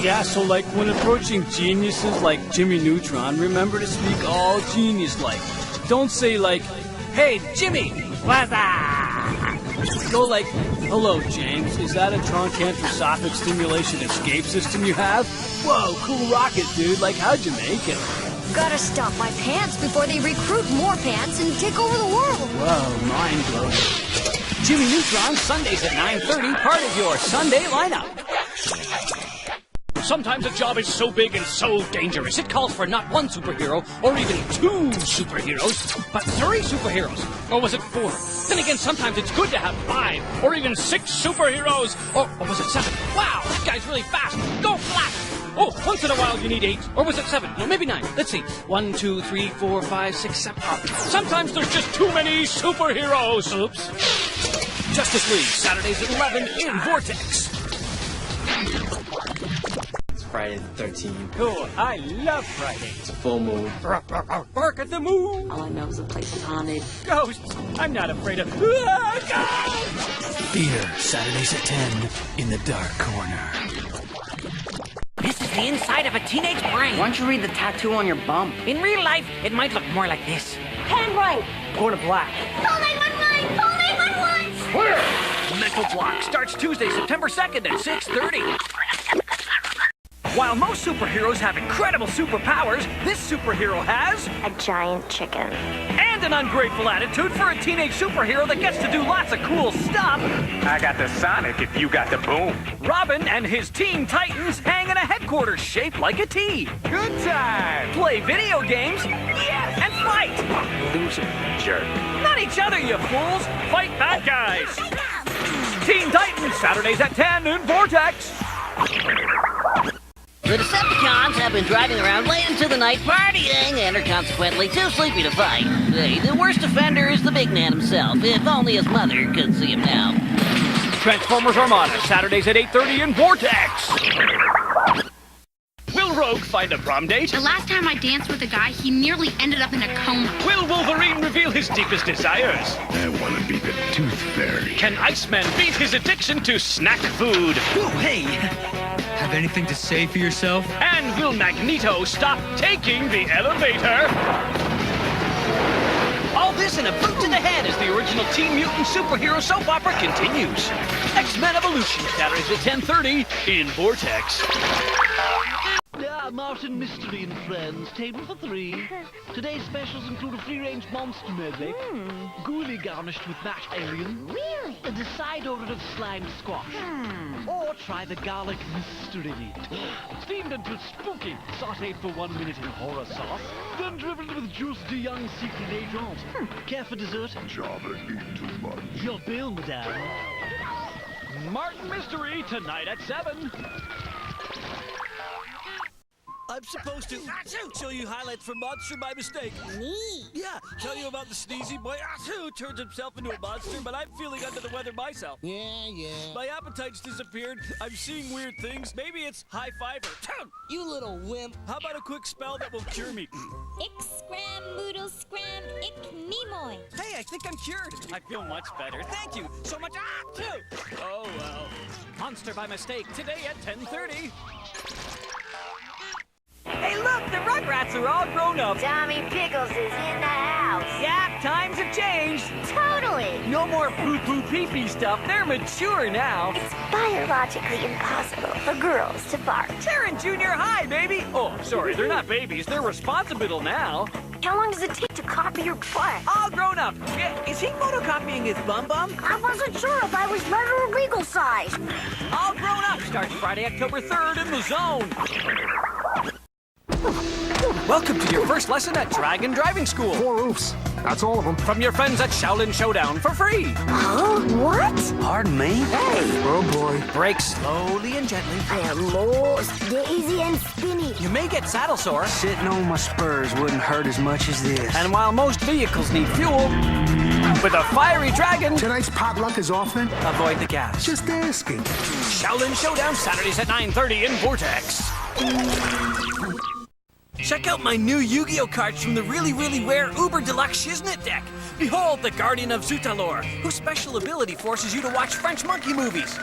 Speaker 15: Yeah, so like when approaching geniuses like Jimmy Neutron, remember to speak all genius-like. Don't say like, "Hey, Jimmy, what's up?" Go like, "Hello, James, is that a trunk-anthroposophic stimulation escape system you have? Whoa, cool rocket, dude, like how'd you make it?"
Speaker 9: Gotta stop my pants before they recruit more pants and take over the world.
Speaker 15: Whoa, mind-blowing. Jimmy Neutron, Sundays at 9:30, part of your Sunday lineup.
Speaker 6: Sometimes a job is so big and so dangerous, it calls for not one superhero, or even two superheroes, but three superheroes. Or was it four? Then again, sometimes it's good to have 5, or even 6 superheroes. Or was it 7? Wow, this guy's really fast. Go Flash! Oh, once in a while you need 8. Or was it 7? No, maybe 9. Let's see. 1, 2, 3, 4, 5, 6, 7. Sometimes there's just too many superheroes. Oops. Justice League, Saturdays at 11 in Vortex.
Speaker 14: Friday the 13th.
Speaker 15: Cool, I love Friday.
Speaker 14: It's a full moon.
Speaker 15: Bark at the moon.
Speaker 18: All I know is the place is haunted.
Speaker 15: Ghosts. I'm not afraid of ghosts.
Speaker 3: Fear, Saturdays at 10 in the dark corner.
Speaker 2: This is the inside of a teenage brain.
Speaker 5: Why don't you read the tattoo on your bum?
Speaker 2: In real life, it might look more like this.
Speaker 12: Handwrite.
Speaker 15: Go to black.
Speaker 12: Call 911. Call 911.
Speaker 6: Clear! Mental Block starts Tuesday, September 2nd at 6:30. While most superheroes have incredible superpowers, this superhero has
Speaker 12: A giant chicken.
Speaker 6: and an ungrateful attitude for a teenage superhero that gets to do lots of cool stuff.
Speaker 7: I got the Sonic if you got the boom.
Speaker 6: Robin and his Teen Titans hang in a headquarters shaped like a T.
Speaker 7: Good time.
Speaker 6: Play video games and fight.
Speaker 7: Loser. Jerk.
Speaker 6: Not each other, you fools. Fight bad guys. Teen Titans, Saturdays at 10 in Vortex.
Speaker 2: The Decepticons have been driving around late into the night partying and are consequently too sleepy to fight. The worst offender is the big man himself, if only his mother could see him now.
Speaker 6: Transformers Armada, Saturdays at 8:30 in Vortex. Will Rogue find a prom date?
Speaker 9: The last time I danced with a guy, he nearly ended up in a coma.
Speaker 6: Will Wolverine reveal his deepest desires?
Speaker 10: I want to be the Tooth Fairy.
Speaker 6: Can Iceman beat his addiction to snack food?
Speaker 22: Oh, hey! Have anything to say for yourself?
Speaker 6: And will Magneto stop taking the elevator? All this in a boot to the head as the original Teen Mutant superhero soap opera continues. X-Men Evolution, Saturdays at 10:30 in Vortex.
Speaker 23: Martin Mystery and Friends, table for 3. Today's specials include a free-range monster medley, ghoulie garnished with mashed alien,
Speaker 12: Really?
Speaker 23: and a side order of slimed squash. Or try the garlic mystery meat. Steamed until spooky, sautéed for 1 minute in horror sauce, then driven with juice de young secret agent. Care for dessert?
Speaker 10: Java eat too much.
Speaker 23: Your bill, madame.
Speaker 6: Martin Mystery, tonight at 7.
Speaker 15: I'm supposed to show you highlights from Monster by mistake.
Speaker 12: Neat.
Speaker 15: Yeah, tell you about the sneezy boy who turns himself into a monster, but I'm feeling under the weather myself.
Speaker 11: Yeah.
Speaker 15: My appetite's disappeared. I'm seeing weird things. Maybe it's high fiber.
Speaker 11: You little wimp.
Speaker 15: How about a quick spell that will cure me?
Speaker 12: Ick scram, moodle scram, ick me moy.
Speaker 15: Hey, I think I'm cured. I feel much better. Thank you so much. Oh, well. Monster by mistake today at 10:30.
Speaker 2: Hey, look, the Rugrats are all grown up.
Speaker 12: Tommy Pickles is in the house.
Speaker 2: Yeah, times have changed.
Speaker 12: Totally.
Speaker 2: No more poo-poo pee-pee stuff. They're mature now.
Speaker 12: It's biologically impossible for girls to fart.
Speaker 2: They're in junior high, baby.
Speaker 6: Oh, sorry, they're not babies. They're responsible now.
Speaker 12: How long does it take to copy your butt?
Speaker 2: All grown up. Yeah, is he photocopying his bum-bum?
Speaker 12: I wasn't sure if I was regular or legal size.
Speaker 2: All grown up starts Friday, October 3rd in the Zone. Welcome to your first lesson at Dragon Driving School.
Speaker 10: 4 roofs. That's all of them.
Speaker 2: From your friends at Shaolin Showdown for free.
Speaker 12: Huh? What?
Speaker 2: Pardon me?
Speaker 12: Hey!
Speaker 10: Oh boy.
Speaker 2: Brake slowly and gently.
Speaker 12: I am most daisy and spinny.
Speaker 2: You may get saddle sore.
Speaker 3: Sitting on my spurs wouldn't hurt as much as this.
Speaker 2: And while most vehicles need fuel, with a fiery dragon,
Speaker 4: tonight's potluck is often.
Speaker 2: Avoid the gas.
Speaker 4: Just asking.
Speaker 2: Shaolin Showdown Saturdays at 9:30 in Vortex. Check out my new Yu-Gi-Oh cards from the really rare Uber Deluxe Shiznit deck. Behold the Guardian of Zutalor, whose special ability forces you to watch French monkey movies.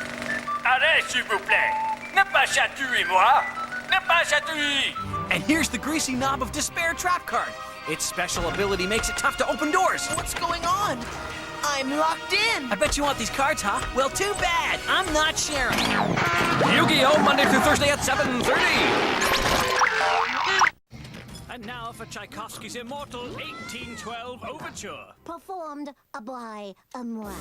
Speaker 7: Allez, s'il vous plaît. Ne pas chatouiller, moi. Ne pas chatouiller.
Speaker 2: And here's the Greasy Knob of Despair trap card. Its special ability makes it tough to open doors.
Speaker 11: What's going on? I'm locked in.
Speaker 2: I bet you want these cards, huh? Well, too bad. I'm not sharing. Yu-Gi-Oh! Monday through Thursday at 7:30. And now for Tchaikovsky's immortal 1812 Overture.
Speaker 12: Performed by moi.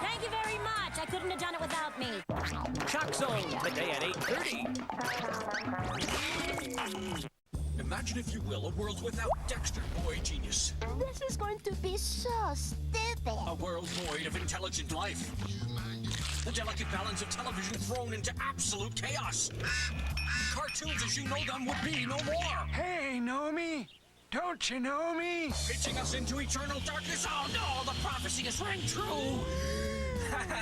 Speaker 8: Thank you very much. I couldn't have done it without me.
Speaker 2: Chuck Zone today at 8:30.
Speaker 20: Imagine, if you will, a world without Dexter, boy genius.
Speaker 12: This is going to be so stupid.
Speaker 20: A world void of intelligent life. The delicate balance of television thrown into absolute chaos. Cartoons as you know them would be no more.
Speaker 4: Hey, know me? Don't you know me?
Speaker 20: Pitching us into eternal darkness. Oh no, the prophecy is rang true.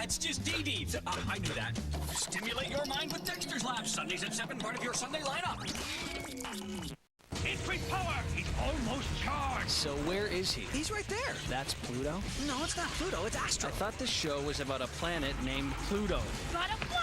Speaker 20: It's just Dee. I knew that. Stimulate your mind with Dexter's Lab. Sundays at 7, part of your Sunday lineup.
Speaker 6: Increase power! He's almost charged!
Speaker 2: So where is he?
Speaker 11: He's right there.
Speaker 2: That's Pluto?
Speaker 11: No, it's not Pluto. It's Astro.
Speaker 2: I thought this show was about a planet named Pluto.
Speaker 11: Not a boy!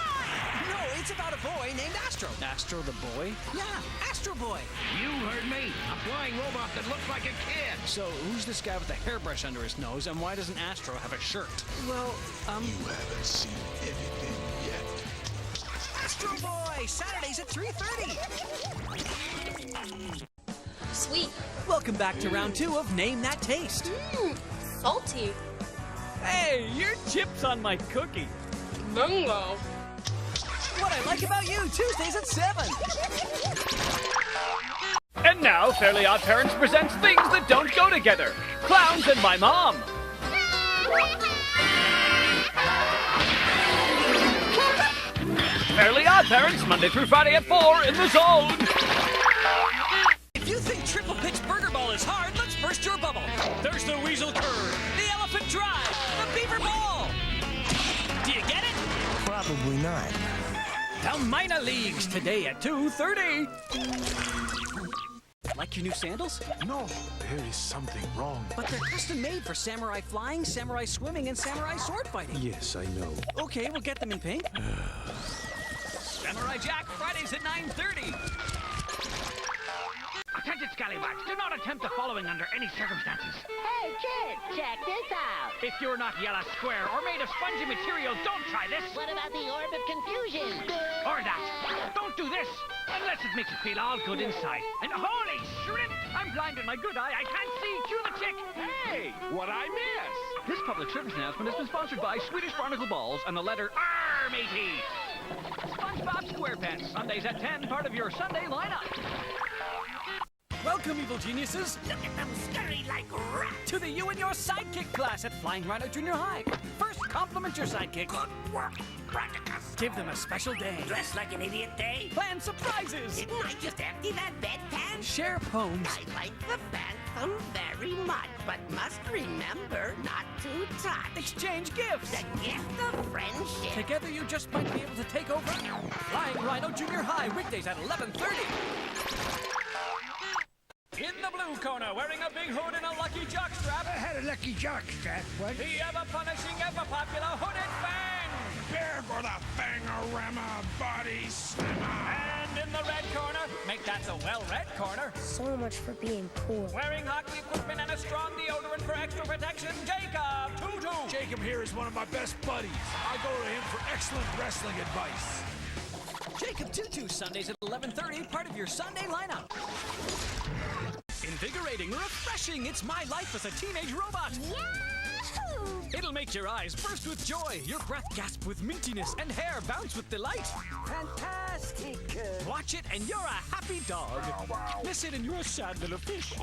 Speaker 11: No, it's about a boy named Astro.
Speaker 2: Astro the boy?
Speaker 11: Yeah, Astro Boy.
Speaker 6: You heard me. A flying robot that looks like a kid.
Speaker 2: So who's this guy with the hairbrush under his nose, and why doesn't Astro have a shirt?
Speaker 11: Well,
Speaker 20: You haven't seen anything yet.
Speaker 11: Astro Boy! Saturdays at 3:30.
Speaker 9: Sweet.
Speaker 2: Welcome back to round 2 of Name That Taste.
Speaker 9: Salty.
Speaker 2: Hey, your chip's on my cookie.
Speaker 9: Mango.
Speaker 2: What I Like About You, Tuesdays at 7.
Speaker 6: And now, Fairly Odd Parents presents Things That Don't Go Together. Clowns and My Mom. Fairly Odd Parents, Monday through Friday at 4 in the Zone.
Speaker 2: If you think Triple Pitch Burger Ball is hard, let's burst your bubble. There's the Weasel Curve, the Elephant Drive, the Beaver Ball. Do you get it?
Speaker 4: Probably not.
Speaker 2: The Minor Leagues today at 2:30. Like your new sandals?
Speaker 20: No, there is something wrong.
Speaker 2: But they're custom made for samurai flying, samurai swimming, and samurai sword fighting.
Speaker 20: Yes, I know.
Speaker 2: Okay, we'll get them in pink. Samurai Jack, Fridays at 9:30.
Speaker 6: Attention, scallywags. Do not attempt the following under any circumstances.
Speaker 12: Hey, kid, check this out.
Speaker 6: If you're not yellow square or made of spongy material, don't try this.
Speaker 12: What about the orb of confusion?
Speaker 6: Or that. Don't do this unless it makes you feel all good inside. And holy shrimp! I'm blind in my good eye. I can't see. Cue the chick.
Speaker 7: Hey, what'd I miss?
Speaker 6: This public service announcement has been sponsored by Swedish Barnacle Balls and the letter R, matey. SpongeBob SquarePants, Sundays at 10, part of your Sunday lineup.
Speaker 2: Welcome, evil geniuses.
Speaker 11: Look at them scurry like rats.
Speaker 2: To the You and Your Sidekick class at Flying Rhino Junior High. First, compliment your sidekick.
Speaker 11: Good work, Practicus.
Speaker 2: Give them a special day.
Speaker 11: Dress like an idiot day.
Speaker 2: Plan surprises.
Speaker 11: Didn't I just empty that bedpan?
Speaker 2: Share poems.
Speaker 11: I like the phantom very much, but must remember not to touch.
Speaker 2: Exchange gifts.
Speaker 11: The gift of friendship.
Speaker 2: Together you just might be able to take over. Flying Rhino Junior High, weekdays at 11:30. In the blue corner, wearing a big hood and a lucky jockstrap.
Speaker 4: I had a lucky jockstrap, what?
Speaker 2: The ever-punishing, ever-popular Hooded Fang.
Speaker 20: Prepare for the Fangorama Body Slammer.
Speaker 2: And in the red corner, make that the well-read corner.
Speaker 12: So much for being poor.
Speaker 2: Wearing hockey equipment and a strong deodorant for extra protection, Jacob Tutu.
Speaker 20: Jacob here is one of my best buddies. I go to him for excellent wrestling advice.
Speaker 2: Jacob Tutu, Sundays at 11:30, part of your Sunday lineup. Invigorating, refreshing, it's my life as a teenage robot.
Speaker 8: Yahoo!
Speaker 2: It'll make your eyes burst with joy, your breath gasp with mintiness, and hair bounce with delight.
Speaker 11: Fantastic.
Speaker 2: Watch it and you're a happy dog. Miss it and you're a sad little fish.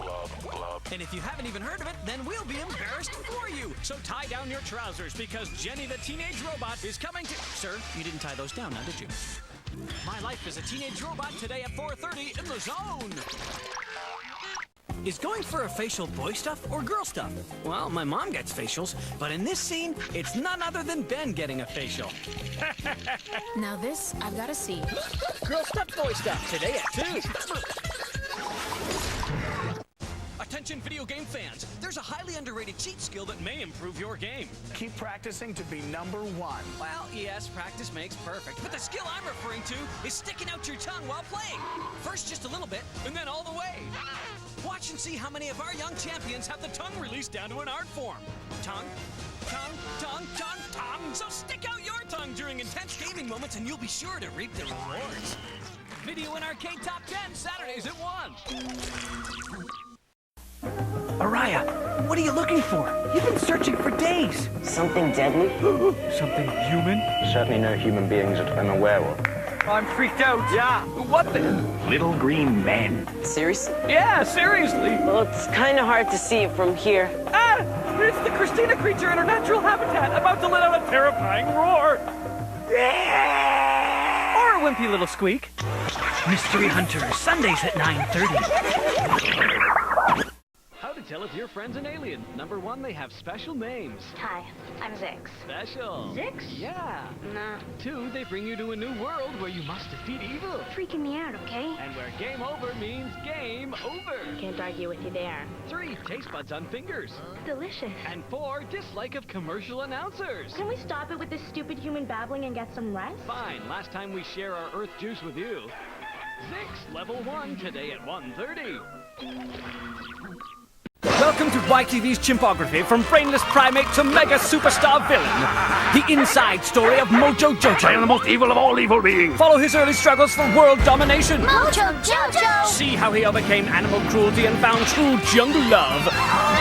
Speaker 2: And if you haven't even heard of it, then we'll be embarrassed for you. So tie down your trousers because Jenny the Teenage Robot is coming to... Sir, you didn't tie those down now, did you? My life as a teenage robot today at 4:30 in the zone. Is going for a facial boy stuff or girl stuff? Well, my mom gets facials, but in this scene, it's none other than Ben getting a facial.
Speaker 9: Now this, I've got to see.
Speaker 2: Girl stuff, boy stuff, today at 2. Attention video game fans, there's a highly underrated cheat skill that may improve your game.
Speaker 4: Keep practicing to be number one.
Speaker 2: Well, yes, practice makes perfect, but the skill I'm referring to is sticking out your tongue while playing. First just a little bit, and then all the way. Watch and see how many of our young champions have the tongue released down to an art form. Tongue, tongue, tongue, tongue, tongue. So stick out your tongue during intense gaming moments and you'll be sure to reap the rewards. Video and Arcade Top 10, Saturdays at 1.
Speaker 3: Araya, what are you looking for? You've been searching for days.
Speaker 5: Something deadly?
Speaker 3: Something human?
Speaker 1: Certainly no human beings that I'm aware of.
Speaker 3: I'm freaked out. Yeah. What the?
Speaker 1: Little green men.
Speaker 5: Seriously?
Speaker 3: Yeah, seriously.
Speaker 5: Well, it's kind of hard to see it from here.
Speaker 3: Ah! It's the Christina creature in her natural habitat, about to let out a terrifying roar. Or a wimpy little squeak. Mystery Hunter, Sundays at 9:30.
Speaker 6: How to tell if your friend's an alien. Number 1, they have special names.
Speaker 12: Hi, I'm Zix.
Speaker 6: Special.
Speaker 12: Zix?
Speaker 6: Yeah.
Speaker 12: Nah.
Speaker 6: 2, they bring you to a new world where you must defeat evil.
Speaker 12: Freaking me out, okay?
Speaker 6: And where game over means game over.
Speaker 12: Can't argue with you there.
Speaker 6: 3, taste buds on fingers.
Speaker 12: Delicious.
Speaker 6: And 4, dislike of commercial announcers.
Speaker 12: Can we stop it with this stupid human babbling and get some rest?
Speaker 6: Fine, last time we share our earth juice with you. Zix, level 1, today at 1:30.
Speaker 13: Welcome to YTV's Chimpography, from brainless primate to mega superstar villain. The inside story of Mojo Jojo.
Speaker 24: I am the most evil of all evil beings.
Speaker 13: Follow his early struggles for world domination.
Speaker 8: Mojo Jojo!
Speaker 13: See how he overcame animal cruelty and found true jungle love.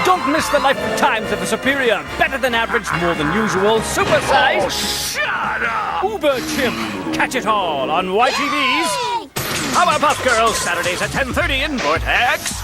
Speaker 13: Don't miss the life and times of a superior, better than average, more than usual, supersized...
Speaker 24: Oh, shut up!
Speaker 13: Uber Chimp. Catch it all on YTV's Powerpuff Girls, Saturdays at 10:30 in Vortex.